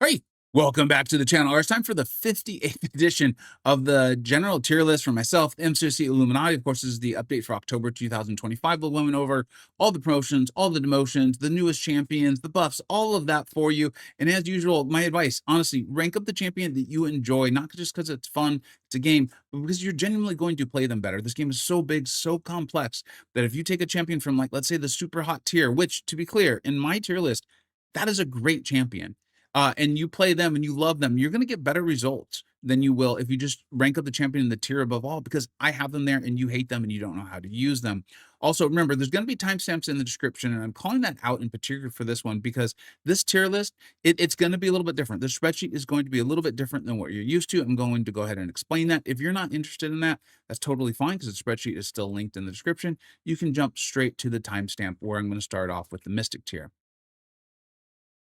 Hey, welcome back to the channel. It's time for the 58th edition of the general tier list for myself, MCoC Illuminati. Of course, this is the update for October 2025. We're going over all the promotions, all the demotions, the newest champions, the buffs, all of that for you. And as usual, my advice, honestly, rank up the champion that you enjoy, not just because it's fun, it's a game, but because you're genuinely going to play them better. This game is so big, so complex that if you take a champion from, like, let's say the super hot tier, which, to be clear, in my tier list, that is a great champion, and you play them and you love them, you're going to get better results than you will if you just rank up the champion in the tier above all, because I have them there and you hate them and you don't know how to use them. Also, remember, there's going to be timestamps in the description, and I'm calling that out in particular for this one because this tier list, it's going to be a little bit different. The spreadsheet is going to be a little bit different than what you're used to. I'm going to go ahead and explain that. If you're not interested in that, that's totally fine because the spreadsheet is still linked in the description. You can jump straight to the timestamp where I'm going to start off with the Mystic tier.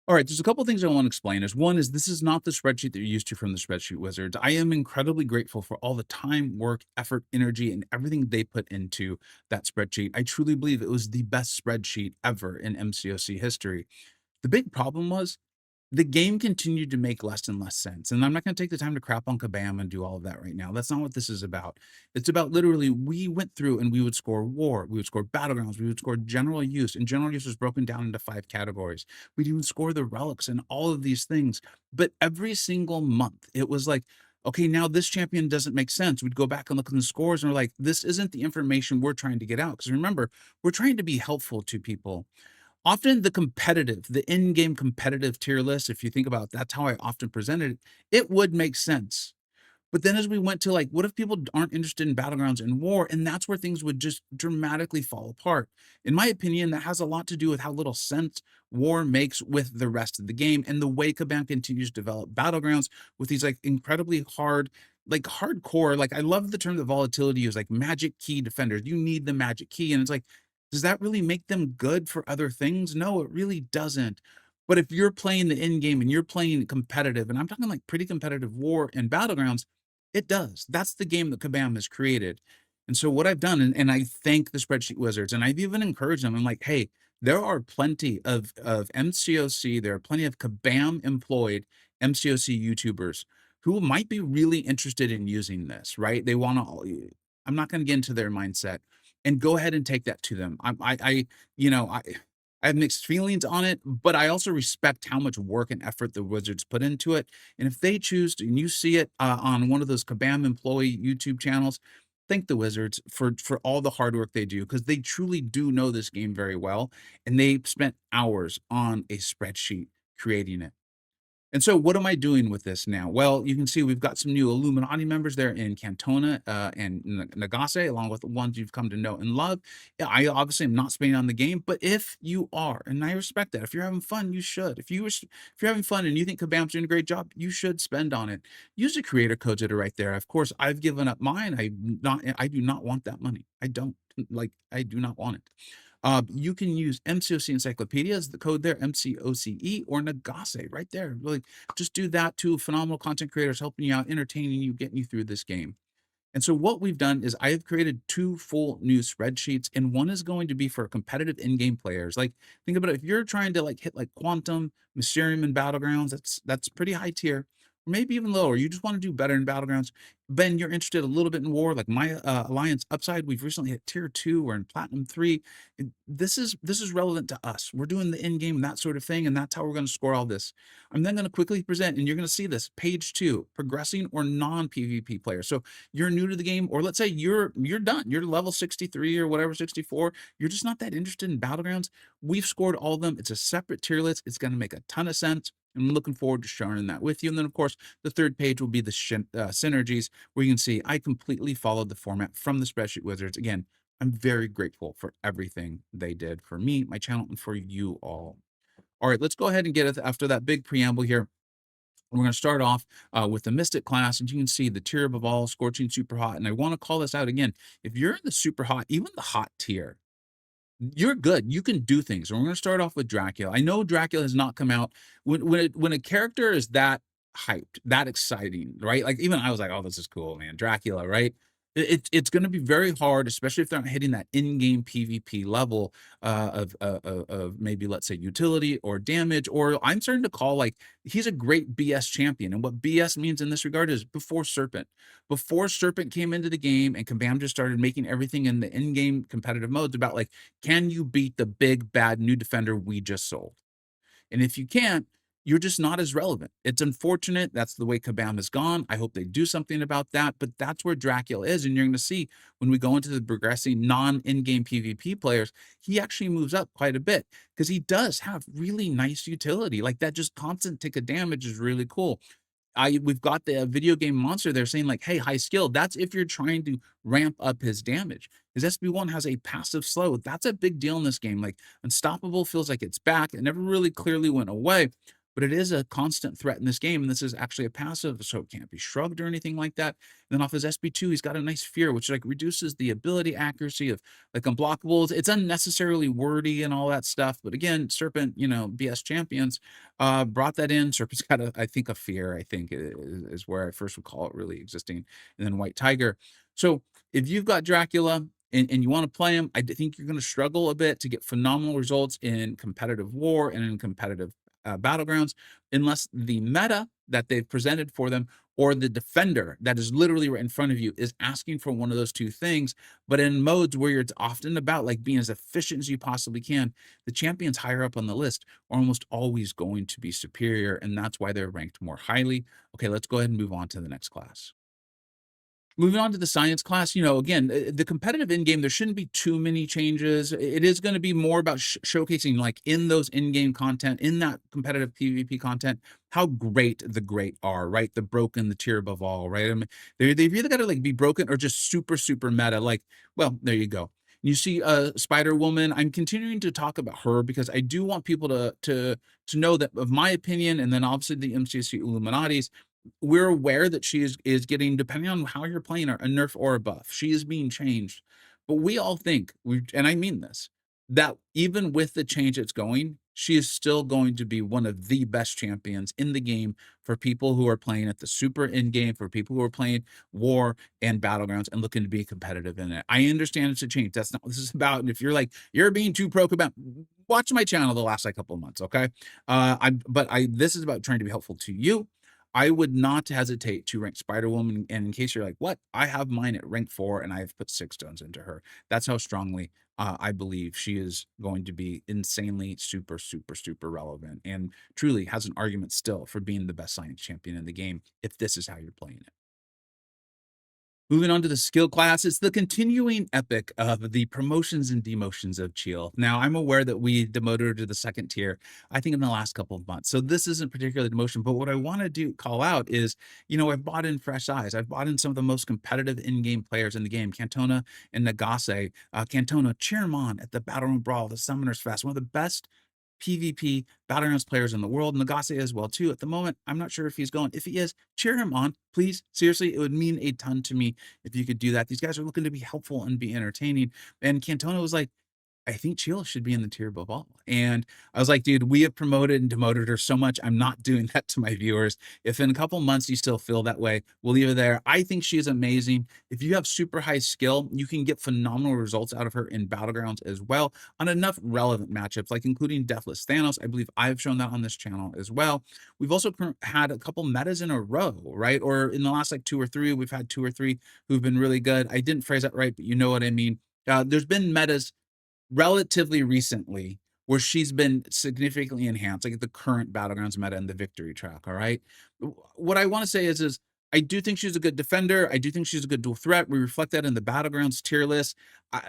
All right, there's a couple of things I want to explain. One is this is not the spreadsheet that you're used to from the spreadsheet wizards. I am incredibly grateful for all the time, work, effort, energy, and everything they put into that spreadsheet. I truly believe it was the best spreadsheet ever in MCoC history. The big problem was the game continued to make less and less sense. And I'm not going to take the time to crap on Kabam and do all of that right now. That's not what this is about. It's about literally, we went through and we would score war, we would score battlegrounds, we would score general use, and general use was broken down into 5 categories. We'd even score the relics and all of these things. But every single month, it was like, okay, now this champion doesn't make sense. We'd go back and look at the scores and we're like, this isn't the information we're trying to get out. Because remember, we're trying to be helpful to people. Often the in-game competitive tier list, if you think about that's how I often presented it, it would make sense. But then as we went to, like, what if people aren't interested in battlegrounds and war? And that's where things would just dramatically fall apart. In my opinion, that has a lot to do with how little sense war makes with the rest of the game and the way Kabam continues to develop battlegrounds with these, like, incredibly hard, like, hardcore, like, I love the term that volatility is like magic key defenders. You need the magic key. And it's like, does that really make them good for other things? No, it really doesn't. But if you're playing the end game and you're playing competitive, and I'm talking like pretty competitive war and battlegrounds, it does. That's the game that Kabam has created. And so what I've done, and I thank the spreadsheet wizards, and I've even encouraged them. I'm like, hey, there are plenty of MCoC, there are plenty of Kabam employed MCoC YouTubers who might be really interested in using this, right? They want to, I'm not going to get into their mindset, and go ahead and take that to them. You know, I have mixed feelings on it, but I also respect how much work and effort the wizards put into it. And if they choose to, and you see it on one of those Kabam employee YouTube channels, thank the wizards for all the hard work they do, because they truly do know this game very well, and they spent hours on a spreadsheet creating it. And so what am I doing with this now? Well, you can see we've got some new Illuminati members there in Cantona and Nagase, along with the ones you've come to know and love. Yeah, I obviously am not spending on the game, but if you are, and I respect that, if you're having fun, you should. If you're having fun and you think Kabam's doing a great job, you should spend on it. Use the creator codes that are right there. Of course, I've given up mine. I do not want that money. I don't like. I do not want it. You can use MCoC Encyclopedia as the code there, MCOCE or Nagase right there. Really, just do that too. Phenomenal content creators helping you out, entertaining you, getting you through this game. And so what we've done is I have created 2 full new spreadsheets, and one is going to be for competitive in-game players. Like, think about it. If you're trying to like hit like Quantum, Mysterium, and Battlegrounds, that's pretty high tier, or maybe even lower. You just want to do better in Battlegrounds. Ben, you're interested a little bit in war, like my Alliance Upside. We've recently hit tier 2. We're in Platinum 3. This is relevant to us. We're doing the in-game and that sort of thing, and that's how we're going to score all this. I'm then going to quickly present, and you're going to see this page 2, progressing or non-PvP players. So you're new to the game, or let's say you're done. You're level 63 or whatever, 64. You're just not that interested in battlegrounds. We've scored all of them. It's a separate tier list. It's going to make a ton of sense. I'm looking forward to sharing that with you. And then, of course, the third page will be the synergies, where you can see I completely followed the format from the spreadsheet wizards. Again, I'm very grateful for everything they did for me, my channel, and for you all. All right, let's go ahead and get it after that big preamble here. We're going to start off with the Mystic class, and you can see the tier above all, Scorching Super Hot. And I want to call this out again. If you're in the super hot, even the hot tier, you're good. You can do things. And we're going to start off with Dracula. I know Dracula has not come out. When a character is that hyped, that exciting, right? Like, even I was like, oh, this is cool, man. Dracula, right? It's going to be very hard, especially if they're not hitting that in-game PvP level of maybe, let's say, utility or damage. Or I'm starting to call, like, he's a great BS champion, and what BS means in this regard is before Serpent came into the game and Kabam just started making everything in the in-game competitive modes about, like, can you beat the big bad new defender we just sold? And if you can't, you're just not as relevant. It's unfortunate. That's the way Kabam has gone. I hope they do something about that. But that's where Dracula is. And you're going to see when we go into the progressing non in game PvP players, he actually moves up quite a bit because he does have really nice utility. Like that just constant tick of damage is really cool. We've got the video game monster there saying like, hey, high skill. That's if you're trying to ramp up his damage. His SB1 has a passive slow. That's a big deal in this game. Like Unstoppable feels like it's back. It never really clearly went away, but it is a constant threat in this game. And this is actually a passive, so it can't be shrugged or anything like that. And then off his SB2, he's got a nice fear, which like reduces the ability accuracy of like unblockables. It's unnecessarily wordy and all that stuff. But again, Serpent, BS champions brought that in. Serpent's got I think a fear, I think is where I first would call it really existing. And then White Tiger. So if you've got Dracula and you want to play him, I think you're going to struggle a bit to get phenomenal results in competitive war and in competitive battlegrounds, unless the meta that they've presented for them or the defender that is literally right in front of you is asking for one of those two things. But in modes where it's often about like being as efficient as you possibly can, the champions higher up on the list are almost always going to be superior, and that's why they're ranked more highly. Okay, let's go ahead and move on to the next class. Moving on to the science class, again, the competitive in-game, there shouldn't be too many changes. It is going to be more about showcasing, like in those in-game content, in that competitive PvP content, how great the great are, right? The broken, the tier above all, right? I mean, they've either got to like be broken or just super, super meta. Like, well, there you go. You see, Spider Woman. I'm continuing to talk about her because I do want people to know that, of my opinion, and then obviously the MCoC Illuminati's, we're aware that she is getting, depending on how you're playing her, a nerf or a buff. She is being changed. But we all think, and I mean this, that even with the change it's going, she is still going to be one of the best champions in the game for people who are playing at the super in game, for people who are playing war and battlegrounds and looking to be competitive in it. I understand it's a change. That's not what this is about. And if you're like, you're being too pro about, watch my channel the last like couple of months, okay? This is about trying to be helpful to you. I would not hesitate to rank Spider-Woman, and in case you're like, "What? I have mine at rank 4, and I've put 6 stones into her." That's how strongly, I believe she is going to be insanely super, super, super relevant, and truly has an argument still for being the best science champion in the game if this is how you're playing it. Moving on to the skill class, it's the continuing epic of the promotions and demotions of Cheel. Now, I'm aware that we demoted her to the second tier, I think in the last couple of months. So this isn't particularly demotion, but what I want to call out is, I've bought in fresh eyes. I've bought in some of the most competitive in-game players in the game, Cantona and Nagase. Cantona, cheer him on at the Battle Room Brawl, the Summoners Fest, one of the best PvP Battlegrounds players in the world. Nagase as well too. At the moment, I'm not sure if he's going. If he is, cheer him on, please. Seriously, it would mean a ton to me if you could do that. These guys are looking to be helpful and be entertaining. And Cantona was like, I think Cheel should be in the tier above all. And I was like, dude, we have promoted and demoted her so much. I'm not doing that to my viewers. If in a couple months you still feel that way, we'll leave her there. I think she is amazing. If you have super high skill, you can get phenomenal results out of her in Battlegrounds as well on enough relevant matchups, like including Deathless Thanos. I believe I've shown that on this channel as well. We've also had a couple metas in a row, right? Or in the last like 2 or 3, we've had 2 or 3 who've been really good. I didn't phrase that right, but you know what I mean. There's been metas relatively recently where she's been significantly enhanced, like the current Battlegrounds meta and the victory track. All right. What I want to say is I do think she's a good defender. I do think she's a good dual threat. We reflect that in the Battlegrounds tier list.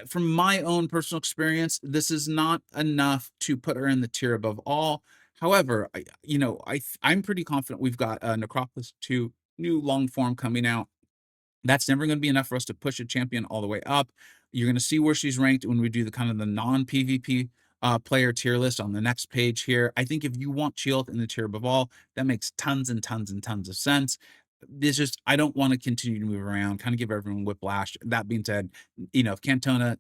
From my own personal experience, this is not enough to put her in the tier above all. However, I'm pretty confident we've got Necropolis 2 new long form coming out. That's never going to be enough for us to push a champion all the way up. You're going to see where she's ranked when we do the kind of the non-PvP player tier list on the next page here. I think if you want Cheel in the tier above all, that makes tons and tons and tons of sense. It's just, I don't want to continue to move around, kind of give everyone whiplash. That being said, if Cantona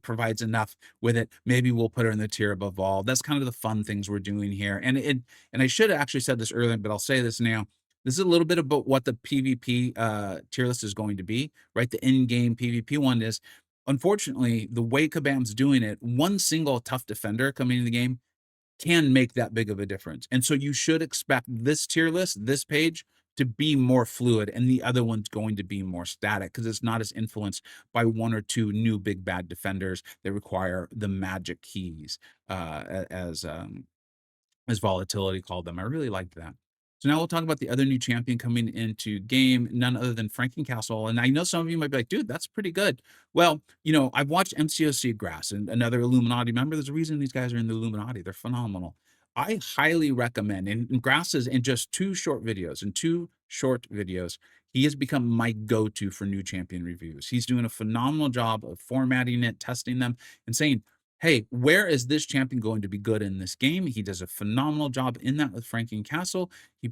provides enough with it, maybe we'll put her in the tier above all. That's kind of the fun things we're doing here. And I should have actually said this earlier, but I'll say this now. This is a little bit about what the PvP tier list is going to be, right? The in-game PvP one is, unfortunately, the way Kabam's doing it, one single tough defender coming into the game can make that big of a difference. And so you should expect this tier list, this page, to be more fluid, and the other one's going to be more static because it's not as influenced by one or two new big bad defenders that require the magic keys, as Volatility called them. I really liked that. So now we'll talk about the other new champion coming into game, none other than Frankencastle. And I know some of you might be like, dude, that's pretty good. Well, I've watched MCoC Grass and another Illuminati member. There's a reason these guys are in the Illuminati. They're phenomenal. I highly recommend, and Grass is in just two short videos, he has become my go-to for new champion reviews. He's doing a phenomenal job of formatting it, testing them, and saying, hey, where is this champion going to be good in this game? He does a phenomenal job in that with Frankencastle. He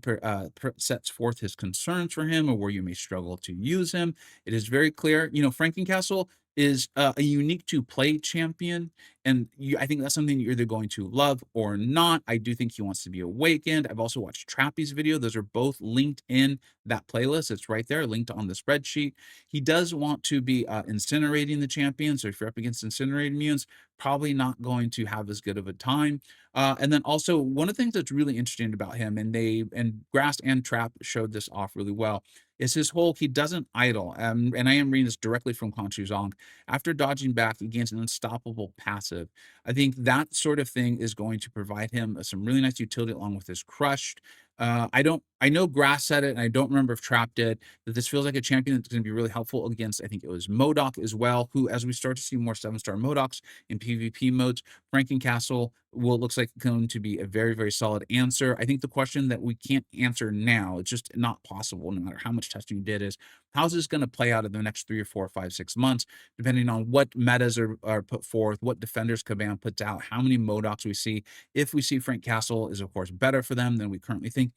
sets forth his concerns for him or where you may struggle to use him. It is very clear. Frankencastle is a unique to play champion, and I think that's something you're either going to love or not. I do think he wants to be awakened. I've also watched Trappy's video. Those are both linked in that playlist. It's right there, linked on the spreadsheet. He does want to be incinerating the champion. So if you're up against incinerating mutants, probably not going to have as good of a time. And then also one of the things that's really interesting about him, and Grass and Trap showed this off really well, is his whole he doesn't idle. And I am reading this directly from Quan Chu Zong. After dodging back, he gains an unstoppable passive. I think that sort of thing is going to provide him some really nice utility along with his crushed. I know Grass said it, and I don't remember if Trap did, that this feels like a champion that's going to be really helpful against, I think it was MODOK as well, who, as we start to see more 7-star MODOKs in PvP modes, Frankencastle looks like going to be a very, very solid answer. I think the question that we can't answer now, it's just not possible, no matter how much testing you did, is how's this going to play out in the next 3 or 4 or 5, 6 months, depending on what metas are put forth, what defenders Kabam puts out, how many MODOKs we see. If we see Frankencastle is, of course, better for them than we currently think,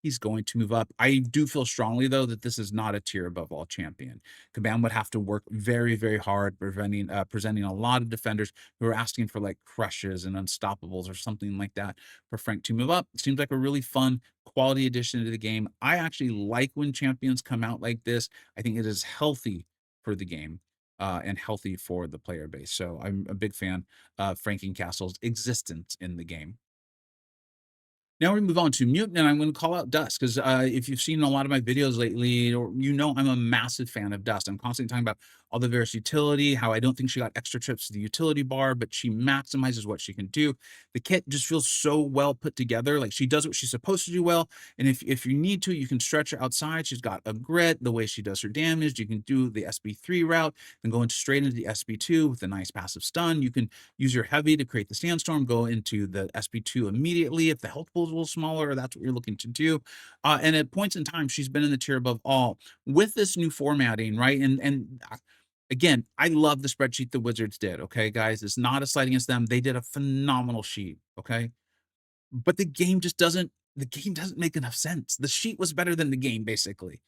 he's going to move up. I do feel strongly, though, that this is not a tier above all champion. Kabam would have to work very, very hard, presenting a lot of defenders who are asking for like crushes and unstoppables or something like that for Frank to move up. It seems like a really fun quality addition to the game. I actually like when champions come out like this. I think it is healthy for the game. And healthy for the player base. So I'm a big fan of Frankencastle's existence in the game. Now we move on to Mutant, and I'm going to call out Dust because if you've seen a lot of my videos lately, or I'm a massive fan of Dust. I'm constantly talking about all the various utility, how I don't think she got extra trips to the utility bar, but she maximizes what she can do. The kit just feels so well put together. Like she does what she's supposed to do well, and if you need to, you can stretch her outside. She's got a grit, the way she does her damage. You can do the SB3 route, and go straight into the SB2 with a nice passive stun. You can use your heavy to create the sandstorm, go into the SB2 immediately if the health pool is a little smaller, that's what you're looking to do. And at points in time, she's been in the tier above all with this new formatting, right? And again, I love the spreadsheet the Wizards did. Okay, guys, it's not a slight against them. They did a phenomenal sheet. Okay, but the game just doesn't. The game doesn't make enough sense. The sheet was better than the game, basically.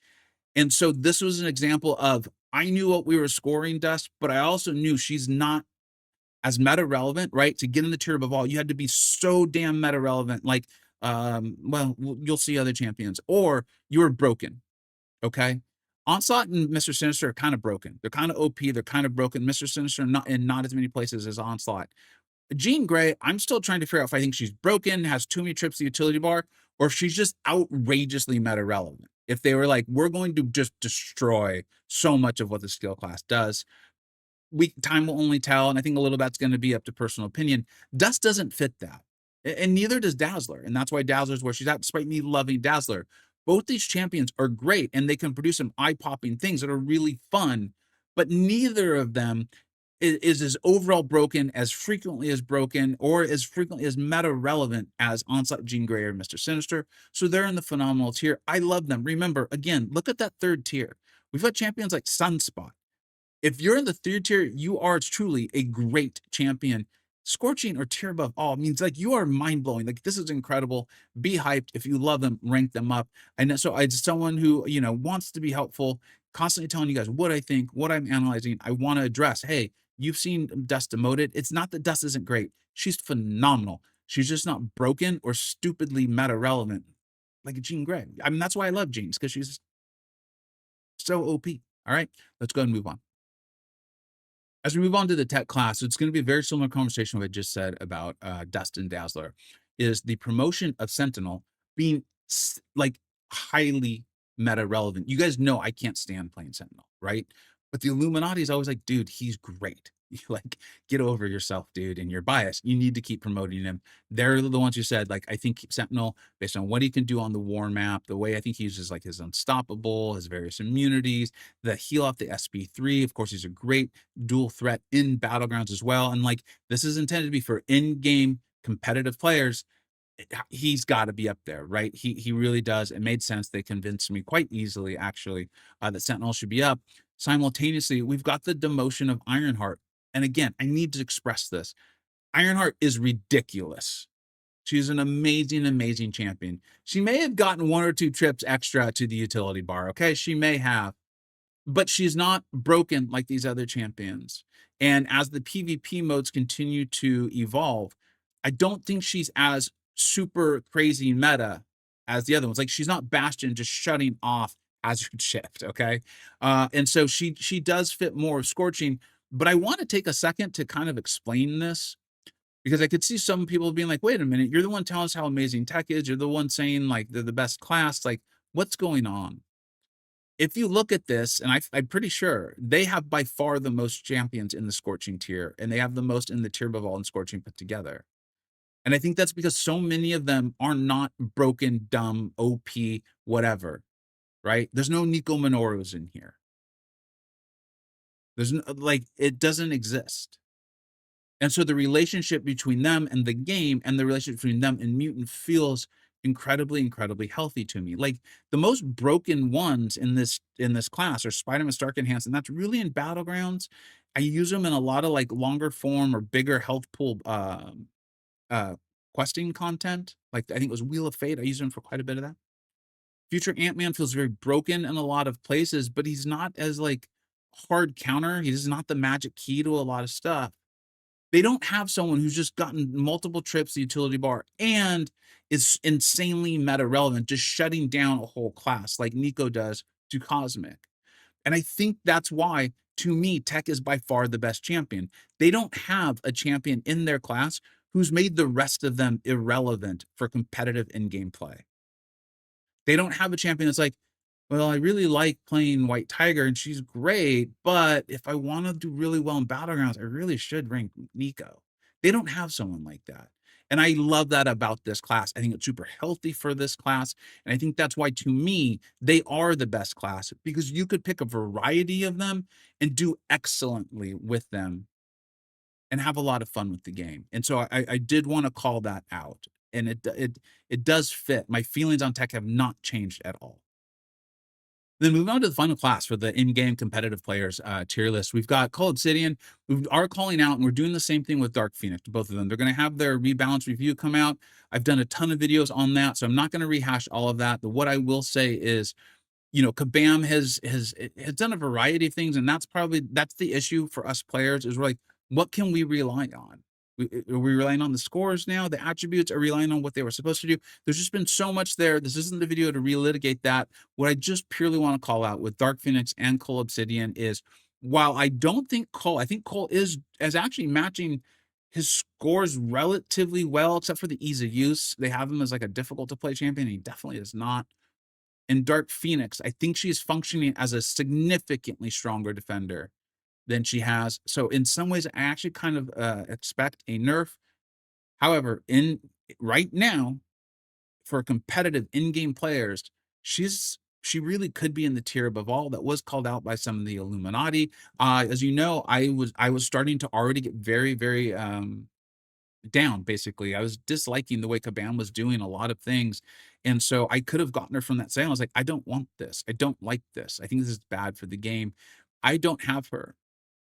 And so this was an example of I knew what we were scoring, Dust, but I also knew she's not as meta relevant, right? To get in the tier above all, you had to be so damn meta relevant. Like, you'll see other champions, or you were broken. Okay. Onslaught and Mr. Sinister are kind of broken. They're kind of OP. They're kind of broken. Mr. Sinister not in not as many places as Onslaught. Jean Grey, I'm still trying to figure out if I think she's broken, has too many trips to the utility bar, or if she's just outrageously meta relevant. If they were like, we're going to just destroy so much of what the skill class does, time will only tell, and I think a little that's going to be up to personal opinion. Dust doesn't fit that, and neither does Dazzler, and that's why Dazzler's where she's at, despite me loving Dazzler. Both these champions are great, and they can produce some eye-popping things that are really fun, but neither of them is as overall broken, as frequently as broken, or as frequently as meta relevant as Onslaught, Jean Grey, or Mr. Sinister. So they're in the phenomenal tier. I love them. Remember, again, look at that third tier. We've got champions like Sunspot. If you're in the third tier, you are truly a great champion. Scorching or tier above all means like you are mind blowing. Like this is incredible. Be hyped. If you love them, rank them up. And so I just someone who wants to be helpful, constantly telling you guys what I think, what I'm analyzing. I want to address. Hey, you've seen Dust demoted. It's not that Dust isn't great. She's phenomenal. She's just not broken or stupidly meta relevant. like a Jean Grey. I mean, that's why I love Jeans, because she's so OP. All right, let's go ahead and move on. As we move on to the tech class, it's going to be a very similar conversation what I just said about Dust and Dazzler. Is the promotion of Sentinel being like highly meta relevant? You guys know I can't stand playing Sentinel, right? But the Illuminati is always like, dude, he's great. You like, get over yourself, dude, and you're biased. You need to keep promoting him. They're the ones who said, like, I think Sentinel, based on what he can do on the war map, the way I think he uses like his unstoppable, his various immunities, the heal off the SP3. Of course, he's a great dual threat in battlegrounds as well. And like, this is intended to be for in-game competitive players. He's got to be up there, right? He really does. It made sense. They convinced me quite easily, actually, that Sentinel should be up. Simultaneously, we've got the demotion of Ironheart. And again, I need to express this. Ironheart is ridiculous. She's an amazing, amazing champion. She may have gotten 1 or 2 trips extra to the utility bar. Okay, she may have, but she's not broken like these other champions. And as the PvP modes continue to evolve, I don't think she's as super crazy meta as the other ones. Like, she's not Bastion just shutting off Hazard Shift, okay? And so she does fit more of Scorching, but I want to take a second to kind of explain this, because I could see some people being like, wait a minute, you're the one telling us how amazing tech is. You're the one saying like they're the best class. Like, what's going on? If you look at this, and I'm pretty sure they have by far the most champions in the Scorching tier, and they have the most in the tier above all and Scorching put together. And I think that's because so many of them are not broken, dumb, OP, whatever, right? There's no Nico Minoru's in here. There's no, like, it doesn't exist. And so the relationship between them and the game, and the relationship between them and Mutant, feels incredibly, incredibly healthy to me. Like, the most broken ones in this class are Spider-Man, Stark, and Hansen. That's really in Battlegrounds. I use them in a lot of like longer form or bigger health pool questing content. Like, I think it was Wheel of Fate. I use them for quite a bit of that. Future Ant-Man feels very broken in a lot of places, but he's not as like hard counter. He's not the magic key to a lot of stuff. They don't have someone who's just gotten multiple trips to the utility bar and is insanely meta relevant, just shutting down a whole class like Nico does to Cosmic. And I think that's why, to me, Tech is by far the best champion. They don't have a champion in their class who's made the rest of them irrelevant for competitive in-game play. They don't have a champion that's like, well, I really like playing White Tiger and she's great, but if I want to do really well in Battlegrounds, I really should rank Nico. They don't have someone like that. And I love that about this class. I think it's super healthy for this class. And I think that's why, to me, they are the best class, because you could pick a variety of them and do excellently with them and have a lot of fun with the game. And so I did want to call that out. And it does fit. My feelings on Tech have not changed at all. Then moving on to the final class for the in-game competitive players tier list, we've got Call Obsidian. We are calling out, and we're doing the same thing with Dark Phoenix, both of them. They're going to have their rebalance review come out. I've done a ton of videos on that, so I'm not going to rehash all of that. But what I will say is, you know, Kabam has done a variety of things, and that's the issue for us players, is we're like, what can we rely on? Are we relying on the scores now? The attributes? Are we relying on what they were supposed to do? There's just been so much there. This isn't the video to relitigate that. What I just purely want to call out with Dark Phoenix and Cole Obsidian is, while I don't think Cole, I think Cole is actually matching his scores relatively well, except for the ease of use. They have him as like a difficult to play champion. And he definitely is not. In Dark Phoenix, I think she's functioning as a significantly stronger defender than she has. So in some ways, I actually kind of expect a nerf. However, in right now, for competitive in-game players, she really could be in the tier above all. That was called out by some of the Illuminati. As you know, I was starting to already get very, very down. Basically, I was disliking the way Kabam was doing a lot of things, and so I could have gotten her from that sale. I was like, I don't want this. I don't like this. I think this is bad for the game. I don't have her.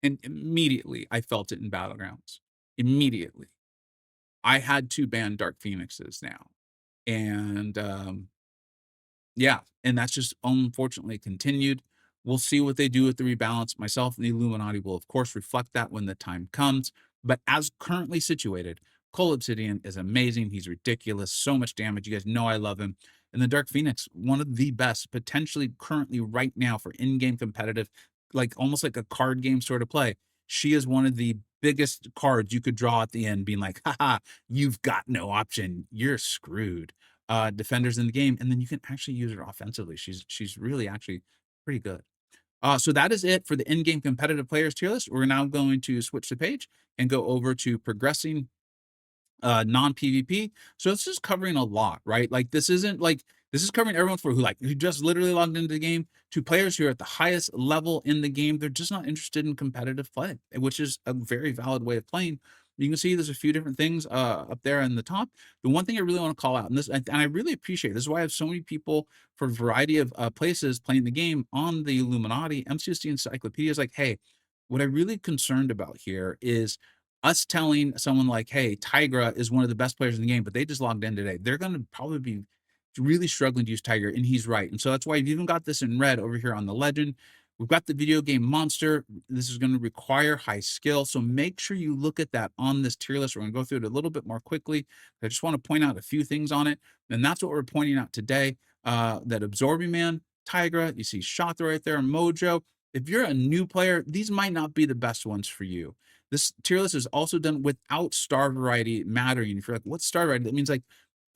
And immediately I felt it in Battlegrounds. Immediately. I had to ban Dark Phoenixes now. And yeah, and that's just unfortunately continued. We'll see what they do with the rebalance. Myself and the Illuminati will, of course, reflect that when the time comes. But as currently situated, Cole Obsidian is amazing. He's ridiculous. So much damage. You guys know I love him. And the Dark Phoenix, one of the best, potentially currently right now for in-game competitive, like almost like a card game sort of play. She is one of the biggest cards you could draw at the end, being like, haha, you've got no option. You're screwed. Defenders in the game, and then you can actually use her offensively. She's really actually pretty good. So that is it for the in-game competitive players tier list. We're now going to switch the page and go over to progressing non-PvP. So it's just covering a lot, right? Like this isn't like this is covering everyone for who just literally logged into the game, to players who are at the highest level in the game. They're just not interested in competitive play, which is a very valid way of playing. You can see there's a few different things up there in the top. The one thing I really want to call out, and I really appreciate this is why I have so many people for a variety of places playing the game on the Illuminati, MCoC Encyclopedia is like, hey, what I'm really concerned about here is us telling someone like, "Hey, Tigra is one of the best players in the game," but they just logged in today. They're gonna probably be really struggling to use Tigra, and he's right. And so that's why you've even got this in red over here on the legend. We've got the video game monster. This is gonna require high skill, so make sure you look at that on this tier list. We're gonna go through it a little bit more quickly. I just wanna point out a few things on it, and that's what we're pointing out today. That Absorbing Man, Tigra, you see Shotha right there, Mojo. If you're a new player, these might not be the best ones for you. This tier list is also done without star variety mattering. If you're like, what's star variety? That means like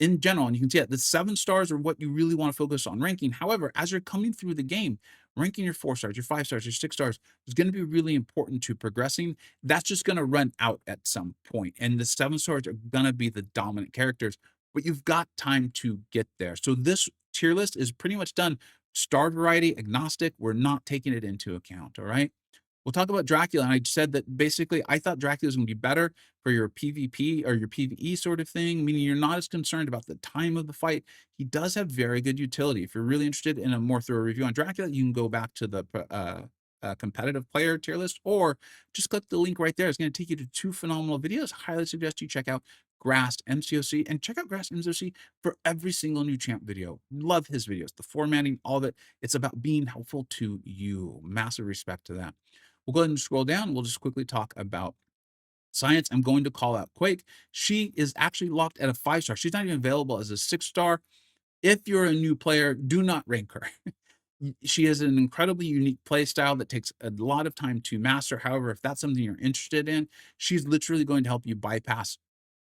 in general, and you can see it, the 7 stars are what you really want to focus on ranking. However, as you're coming through the game, ranking your 4 stars, your 5 stars, your 6 stars is going to be really important to progressing. That's just going to run out at some point, and the 7 stars are going to be the dominant characters, but you've got time to get there. So this tier list is pretty much done star variety agnostic. We're not taking it into account. All right. We'll talk about Dracula, and I said that basically I thought Dracula was gonna be better for your PvP or your PvE sort of thing, meaning you're not as concerned about the time of the fight. He does have very good utility. If you're really interested in a more thorough review on Dracula, you can go back to the competitive player tier list, or just click the link right there. It's gonna take you to 2 phenomenal videos. Highly suggest you check out Grass MCoC, and check out Grass MCoC for every single new champ video. Love his videos, the formatting, all of it. It's about being helpful to you. Massive respect to that. We'll go ahead and scroll down. We'll just quickly talk about science. I'm going to call out Quake. She is actually locked at a 5 star. She's not even available as a 6 star. If you're a new player, do not rank her. She has an incredibly unique play style that takes a lot of time to master. However, if that's something you're interested in, she's literally going to help you bypass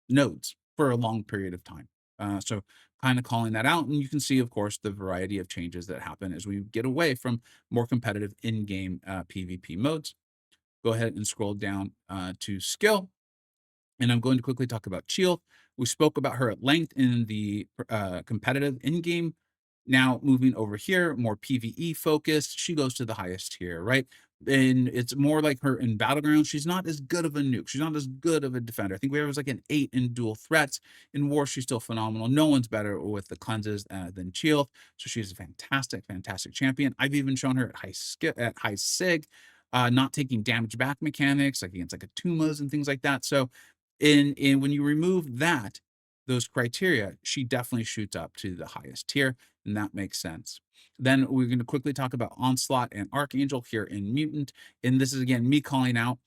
nodes for a long period of time. So kind of calling that out. And you can see, of course, the variety of changes that happen as we get away from more competitive in-game PvP modes. Go ahead and scroll down to skill. And I'm going to quickly talk about Shield. We spoke about her at length in the competitive in-game. Now moving over here, more PvE focused, she goes to the highest tier, right? And it's more like her in Battlegrounds. She's not as good of a nuke. She's not as good of a defender. I think we have like an 8 in dual threats. In war, she's still phenomenal. No one's better with the cleanses than Shield. So she's a fantastic, fantastic champion. I've even shown her at high skill, at high sig, not taking damage back mechanics, like against like Atumas and things like that. So in when you remove that, those criteria, she definitely shoots up to the highest tier, and that makes sense. Then we're going to quickly talk about Onslaught and Archangel here in Mutant. And this is again me calling out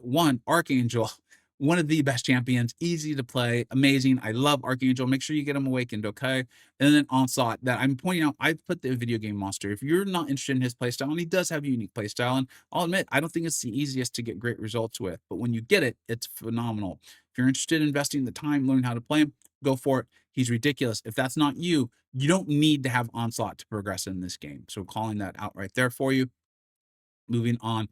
one Archangel, one of the best champions, easy to play, amazing. I love Archangel. Make sure you get him awakened, okay? And then Onslaught, that I'm pointing out, I've put the video game monster. If you're not interested in his playstyle, and he does have a unique playstyle, and I'll admit, I don't think it's the easiest to get great results with, but when you get it, it's phenomenal. If you're interested in investing the time, learning how to play him, go for it. He's ridiculous. If that's not you, you don't need to have Onslaught to progress in this game. So calling that out right there for you. Moving on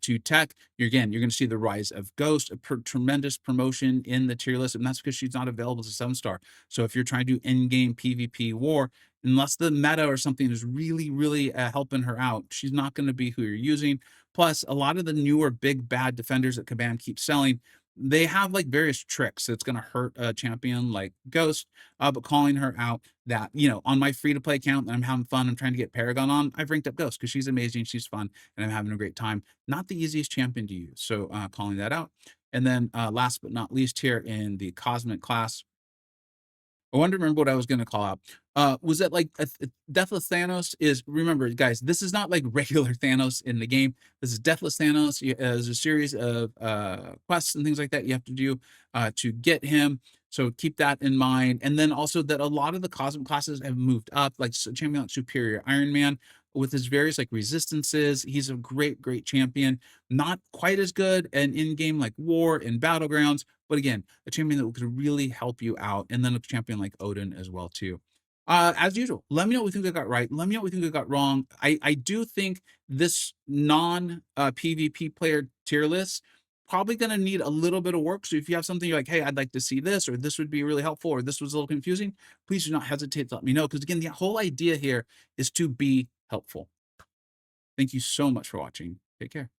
to tech, you're going to see the rise of Ghost, a tremendous promotion in the tier list, and that's because she's not available as a 7 star. So if you're trying to do in-game PvP war, unless the meta or something is really, really helping her out, she's not going to be who you're using. Plus, a lot of the newer big bad defenders that Kabam keeps selling, they have like various tricks that's going to hurt a champion like Ghost, but calling her out that, on my free to play account and I'm having fun, I'm trying to get Paragon on, I've ranked up Ghost because she's amazing, she's fun, and I'm having a great time. Not the easiest champion to use. So calling that out. And then last but not least here in the Cosmic class, I wanted to remember what I was going to call out. Was that like Deathless Thanos is, remember, guys, this is not like regular Thanos in the game. This is Deathless Thanos. There's a series of quests and things like that you have to do to get him. So keep that in mind. And then also that a lot of the cosmic classes have moved up, like champion like Superior Iron Man with his various like resistances. He's a great champion. Not quite as good and in game like War and Battlegrounds, but again, a champion that could really help you out. And then a champion like Odin as well too. As usual, let me know what you think I got right. Let me know what you think I got wrong. I do think this non PvP player tier list probably going to need a little bit of work. So if you have something you're like, hey, I'd like to see this, or this would be really helpful, or this was a little confusing, please do not hesitate to let me know. Because again, the whole idea here is to be helpful. Thank you so much for watching. Take care.